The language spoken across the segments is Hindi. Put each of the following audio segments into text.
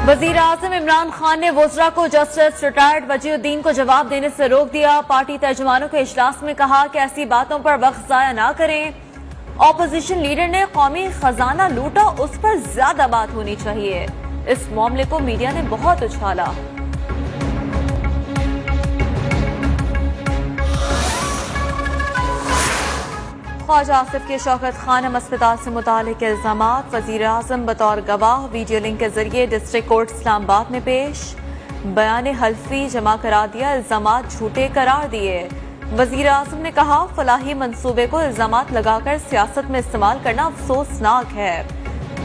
वजीर आजम इमरान खान ने वुज़रा को जस्टिस रिटायर्ड वजीउद्दीन को जवाब देने से रोक दिया। पार्टी तर्जुमानों के इजलास में कहा कि ऐसी बातों पर वक्त जाया ना करें। ऑपोजिशन लीडर ने कौमी खजाना लूटा, उस पर ज्यादा बात होनी चाहिए। इस मामले को मीडिया ने बहुत उछाला। ख्वाजा आसिफ के शौकत खानम अस्पताल से मुतालिक इल्जामात वजीर आजम बतौर गवाह वीडियो लिंक के जरिए डिस्ट्रिक्ट कोर्ट इस्लामाबाद में पेश। बयान हल्फी जमा करा दिया, इल्जामात झूठे करार दिए। वजीर आजम ने कहा फलाही मंसूबे को इल्जामात लगाकर सियासत में इस्तेमाल करना अफसोसनाक है।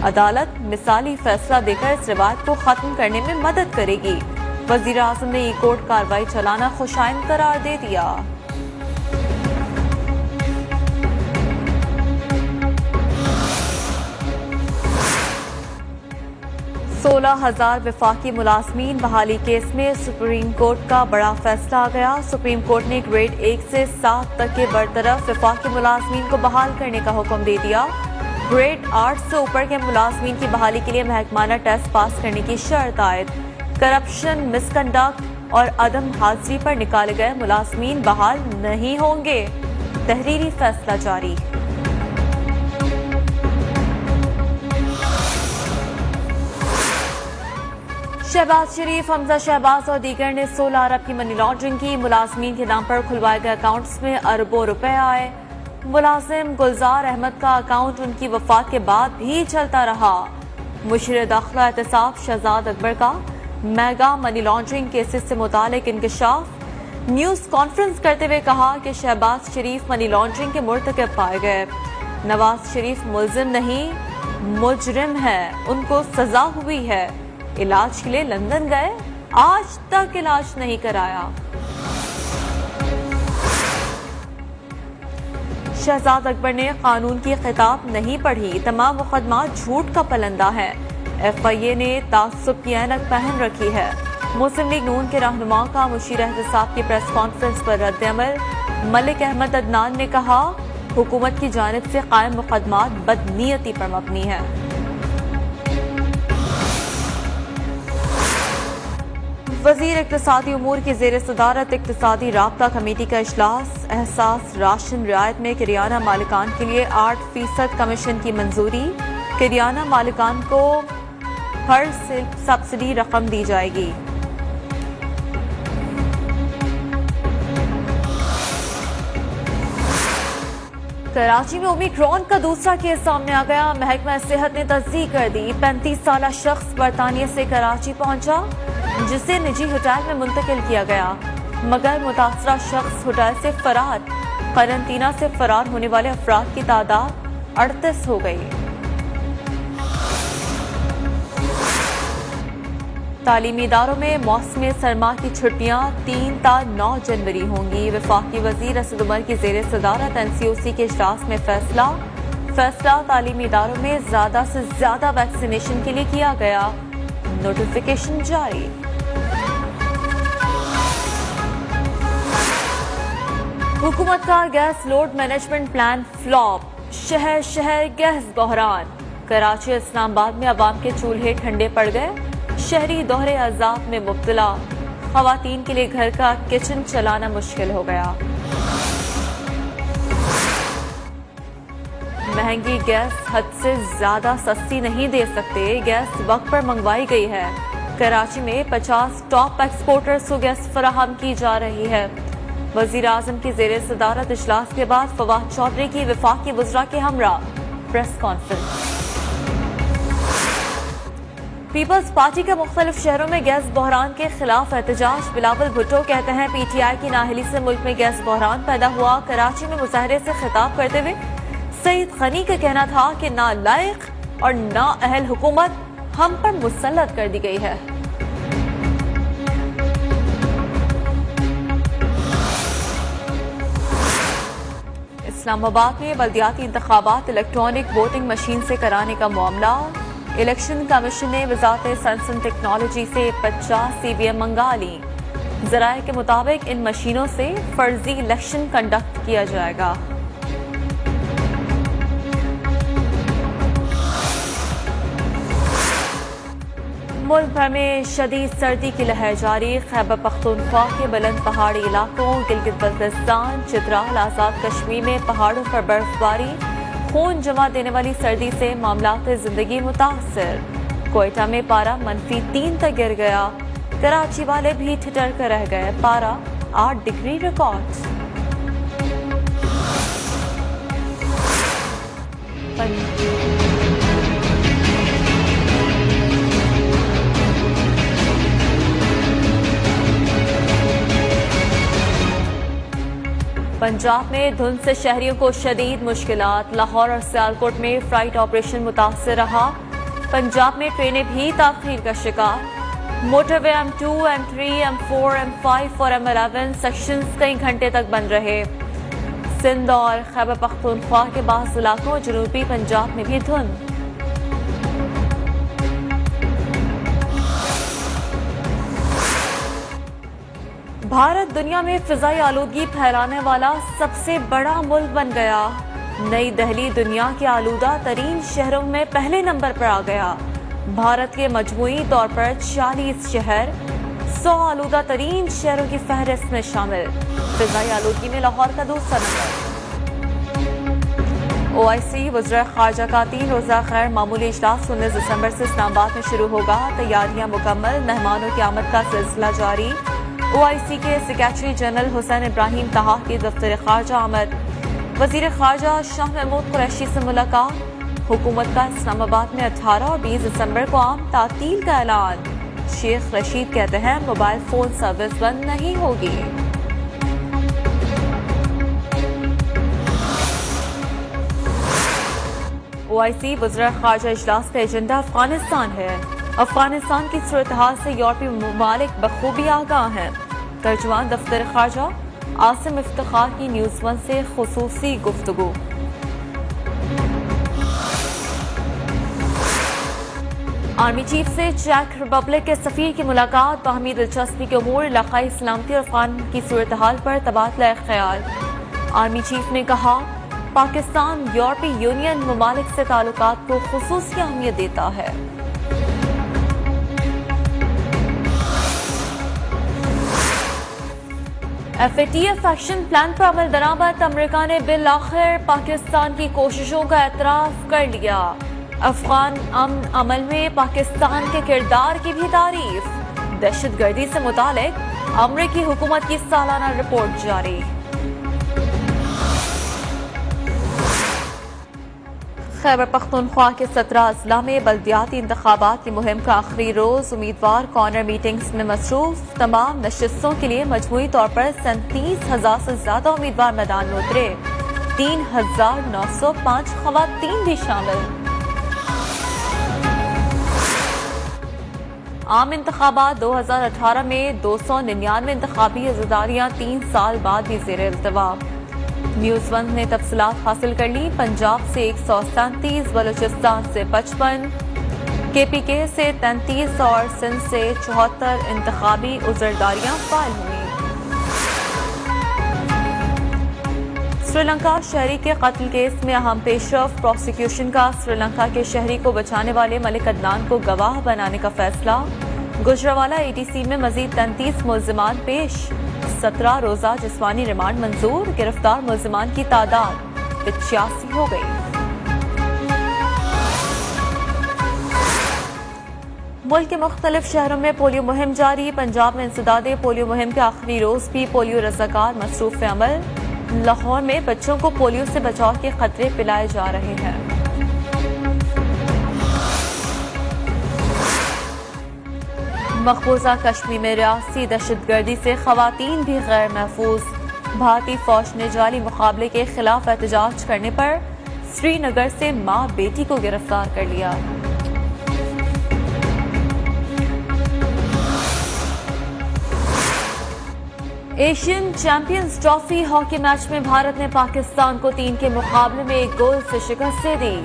अदालत मिसाली फैसला देकर इस रिवायत को खत्म करने में मदद करेगी। वजीर आजम ने ई कोर्ट कार्रवाई चलाना खुशाइंद करार दे दिया। 16,000 वफाकी मुलाजमीन बहाली केस में सुप्रीम कोर्ट का बड़ा फैसला आ गया। सुप्रीम कोर्ट ने ग्रेड 1 से 7 तक के बरतरफ वफाकी मुलाजमीन को बहाल करने का हुक्म दे दिया। ग्रेड 8 से ऊपर के मुलाजमीन की बहाली के लिए महकमाना टेस्ट पास करने की शर्त आयद। करप्शन, मिसकंडक्ट और अदम हाजिरी पर निकाले गए मुलाजमीन बहाल नहीं होंगे। तहरीरी फैसला जारी। शहबाज शरीफ, हमजा शहबाज और दीगर ने 16 अरब की मनी लॉन्ड्रिंग की। मुलाजमीन के नाम पर खुलवाए गए अकाउंट्स में अरबों रुपए आए। मुलाजिम गुलजार अहमद का अकाउंट उनकी वफात के बाद भी चलता रहा। मुशीर दाखिला एहतसाब शहजाद अकबर का मेगा मनी लॉन्ड्रिंग केसेस से मुतालिक इंकशाफ। न्यूज कॉन्फ्रेंस करते हुए कहा कि शहबाज शरीफ मनी लॉन्ड्रिंग के मुर्तकब पाए गए। नवाज शरीफ मुलजिम नहीं मुजरिम है, उनको सजा हुई है। इलाज के लिए लंदन गए, आज तक इलाज नहीं कराया। शहजाद अकबर ने कानून की खिताब नहीं पढ़ी, तमाम मुकदमा झूठ का पलंदा है। FIA ने तासुब की ऐनक पहन रखी है। मुस्लिम लीग नून के रहनुमा का मुशीर एहतसाब की प्रेस कॉन्फ्रेंस पर रद्द-ए-अमल। मलिक अहमद अदनान ने कहा हुकूमत की जानिब से कायम मुकदमात बदनीयती पर मबनी है। वजीर इक्तिसादी उमूर की ज़ेर सदारत इक्तिसादी राब्ता कमेटी का इजलास। एहसास राशन रियायत में किरियाना मालिकान के लिए 8% कमीशन की मंजूरी। किरियाना मालिकान को हर सब्सिडी रकम दी जाएगी। कराची में ओमिक्रॉन का दूसरा केस सामने आ गया। महकमा सेहत ने तस्दीक कर दी। 35 साला शख्स बरतानिया से कराची पहुंचा, जिसे निजी होटल में मुंतकिल किया गया, मगर मुतासरा शख्स होटल से फरार। करंतना से फरार होने वाले अफराद की तादाद 38 हो गई। तालीमी इदारों में मौसम सरमा की छुट्टियां 3 ता 9 जनवरी होंगी। वफाकी वजीर असद उमर की ज़ेर सदारत NCOC के इजलास में फैसला तालीमी इदारों में ज्यादा से ज्यादा वैक्सीनेशन के लिए किया गया। नोटिफिकेशन जारी। हुकूमत का gas load management plan flop. शहर शहर गैस बहरान। कराची इस्लामाबाद में अवाम के चूल्हे ठंडे पड़ गए। शहरी दोहरे अजाब में मुब्तला। खवातीन के लिए घर का किचन चलाना मुश्किल हो गया। महंगी गैस हद से ज्यादा सस्ती नहीं दे सकते। गैस वक्त पर मंगवाई गई है। कराची में 50 टॉप एक्सपोर्टर्स को गैस फराहम की जा रही है। वजीर आजम की ज़ेर सदारत इजलास के बाद फवाद चौधरी की वफाकी वज़रा के हमरा प्रेस कॉन्फ्रेंस। पीपल्स पार्टी के मुख्तलिफ शहरों में गैस बहरान के खिलाफ एहतजाज। बिलावल भुट्टो कहते हैं PTI की नाअहली से मुल्क में गैस बहरान पैदा हुआ। कराची में मुजाहरे से खिताब करते हुए सईद गनी का कहना था कि नालायक और नाअहल हुकूमत हम पर मुसल्लत कर दी गई है। इस्लामाबाद में बल्दियाती इंतखाबात इलेक्ट्रॉनिक वोटिंग मशीन से कराने का मामला। इलेक्शन कमीशन ने वजारत साइंस एंड टेक्नोलॉजी से 50 CVM मंगा ली। जराये के मुताबिक इन मशीनों से फर्जी इलेक्शन कंडक्ट किया जाएगा। मुल्क भर में शदीद सर्दी की लहर जारी। खैबर पख्तूनख्वा के बुलंद पहाड़ी इलाकों गिलगित बल्तिस्तान, चित्राल, आज़ाद कश्मीर में पहाड़ों पर बर्फबारी। खून जमा देने वाली सर्दी से मामलात जिंदगी मुतासर। कोयटा में पारा -3 तक गिर गया। कराची वाले भी ठिठर कर रह गए। पारा 8 डिग्री रिकॉर्ड। पंजाब में धुंध से शहरियों को शदीद मुश्किलात। लाहौर और सियालकोट में फ्लाइट ऑपरेशन मुतासर रहा। पंजाब में ट्रेनें भी ताखीर का शिकार। Motorway M2, M3, M4, M5 और M11 सेक्शंस कई घंटे तक बंद रहे। सिंध और खैबर पख्तूनख्वा के बाज़ इलाकों जनूबी पंजाब में भी धुंध। भारत दुनिया में फिजाई आलूदगी फैलाने वाला सबसे बड़ा मुल्क बन गया। नई दिल्ली दुनिया के आलूदा तरीन शहरों में पहले नंबर पर आ गया। भारत के मजमूई तौर पर 40 शहर 100 आलूदा तरीन शहरों की फहरिस्त में शामिल। फिजाई आलूदगी में लाहौर का दूसरा नंबर। OIC वज़ीर ख़ारजा का 3 रोज़ा गैर मामूली इजलास 19 दिसंबर से इस्लामाबाद में शुरू होगा। तैयारियां मुकम्मल, मेहमानों की आमद का सिलसिला जारी। OIC के सेक्रेटरी जनरल हुसैन इब्राहिम ताहा की दफ्तर ख़ारजा आमद। वज़ीर ख़ारजा शाह महमूद कुरैशी से मुलाकात। हुकूमत का इस्लामाबाद में 18 और 20 दिसंबर को आम तातील का ऐलान। शेख रशीद कहते हैं मोबाइल फोन सर्विस बंद नहीं होगी। OIC वज़ीर ख़ारजा इजलास का एजेंडा अफगानिस्तान है। अफगानिस्तान की सूरत-हाल से यूरोपीय ममालिक बखूबी आगाह हैं। तर्जुमान दफ्तर ख़ारजा आसिम इफ्तिखार की न्यूज़ 1 से खुसूसी गुफ्तगू। आर्मी चीफ से चेक रिपब्लिक के सफीर की मुलाकात। बाहमी दिलचस्पी के उमूर, इलाकाई सलामती और अफगान की सूरत-हाल पर तबादला ख्याल। आर्मी चीफ ने कहा पाकिस्तान यूरोपीय यूनियन ममालिक से ताल्लुकात को खुसूसी अहमियत देता है। FATF एक्शन प्लान पर अमल दरामद। अमेरिका ने बिल आखिर पाकिस्तान की कोशिशों का एतराफ कर लिया। अफगान अमन अमल में पाकिस्तान के किरदार की भी तारीफ। दहशतगर्दी से मुतालिक अमेरिकी हुकूमत की सालाना रिपोर्ट जारी। खैबर पख्तूनख्वा के 17 अजला में बल्दियाती इंतखाबात की मुहिम का आखिरी रोज। उम्मीदवार कॉर्नर मीटिंग्स में मसरूफ। तमाम नशिस्तों के लिए मजमूई तौर पर 37,000 से ज्यादा उम्मीदवार मैदान में उतरे। 3,905 खवातीन भी शामिल। आम इंतखाबात 2018 में 299 इंतखाबी अज़दारियां 3 साल बाद भी ज़ेर इल्तिवा। न्यूज़ 1 ने तफसीलात हासिल कर ली। पंजाब से 137, बलूचिस्तान से 55, KPK से 33 और सिंध से 74 इंतखाबी उज़रदारियां फाइल हुई। श्रीलंका शहरी के कत्ल केस में अहम पेशरफ। प्रोसिक्यूशन का श्रीलंका के शहरी को बचाने वाले मलिक अदनान को गवाह बनाने का फैसला। गुजरावाला ATC में मजीद 33 मुल्जिमान पेश। 17 रोजा जिस्मानी रिमांड मंजूर। गिरफ्तार मुल्जिमान की तादाद 85 हो गई। मुल्क के मुख्तलिफ शहरों में पोलियो मुहिम जारी। पंजाब में इंसदादे पोलियो मुहिम के आखिरी रोज भी पोलियो रज़ाकार मसरूफ अमल। लाहौर में बच्चों को पोलियो से बचाव के खतरे पिलाए जा रहे हैं। मकबूजा कश्मीर में रियासी दहशतगर्दी से खवातीन भी गैर महफूज। भारतीय फौज ने जाली मुकाबले के खिलाफ एहतजाज करने पर श्रीनगर से मां बेटी को गिरफ्तार कर लिया। Asian champions trophy hockey match में भारत ने पाकिस्तान को 3 के मुकाबले में 1 गोल से शिकस्त दे दी।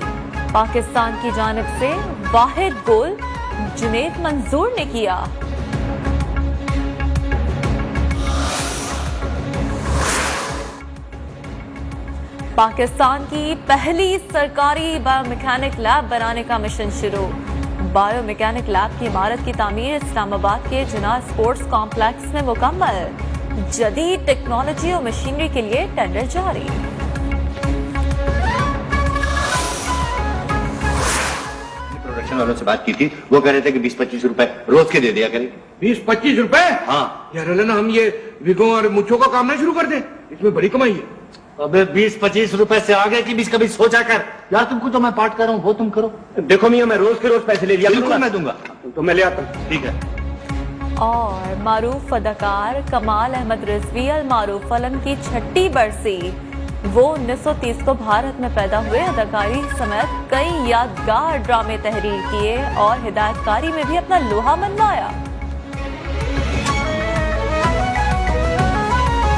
पाकिस्तान की जानिब से वाहिद गोल जुनैद मंजूर ने किया। पाकिस्तान की पहली सरकारी बायोमैकेनिक लैब बनाने का मिशन शुरू। बायोमैकेनिक लैब की इमारत की तामीर इस्लामाबाद के जिना स्पोर्ट्स कॉम्प्लेक्स में मुकम्मल। जदीद टेक्नोलॉजी और मशीनरी के लिए टेंडर जारी। प्रोडक्शन वालों से बात की थी, वो कह रहे थे कि 20-25 रुपए रोज के दे दिया करें। 20-25 रुपए? हाँ यार ना हम ये विगो और मुच्छों का काम ना शुरू कर दें, इसमें बड़ी कमाई है। अबे 20-25 रुपए से आगे की 20 कभी सोचा कर यार। तुमको तो मैं पार्ट कर रहा हूँ, वो तुम करो। देखो मियां, मैं रोज के रोज पैसे ले लिया बिल्कुल मैं दूंगा, तो मैं ले आता हूँ। ठीक है। और मारूफ अदाकार कमाल अहमद रिजवी अल मारूफ फिल्म की 6ठी बरसी। वो 1930 को भारत में पैदा हुए, अदाकारी समेत कई यादगार ड्रामे तहरीर किए और हिदायतकारी में भी अपना लोहा मनवाया।